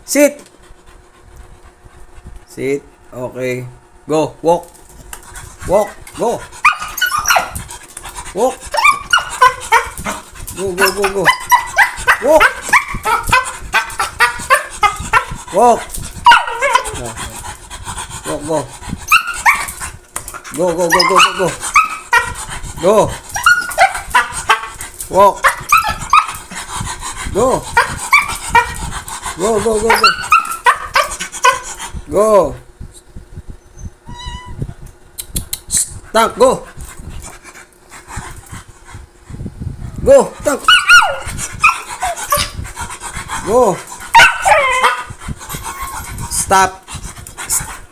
Sit. Sit. Okay. Go. Walk. Walk. Go. Walk. Go, go, go, go. Walk. Walk. Walk, go. Go, go, go, go, go, go. Go. Walk. Go. Go, go, go, go. Go. Tank, go. Go, tank. Go. Stop.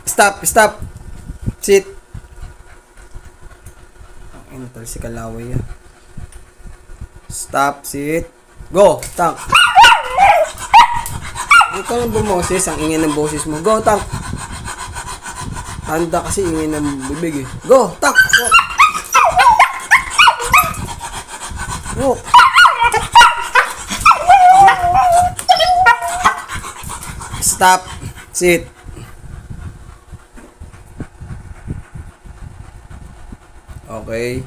Stop, stop. Sit. Ano tal si Kalaway yan. Stop, sit. Go, tank. Huwag ka lang bumoses, ang ingay ng boses mo. Go, tank. Tanda kasi ingay ng bibig eh. Go, tank. Walk. Stop. Sit. Okay.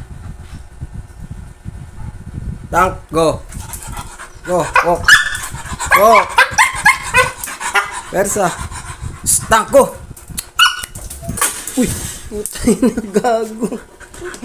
Tank. Go. Go. Walk. Go. Persa. Tank. Go. Uy. Putay na gago.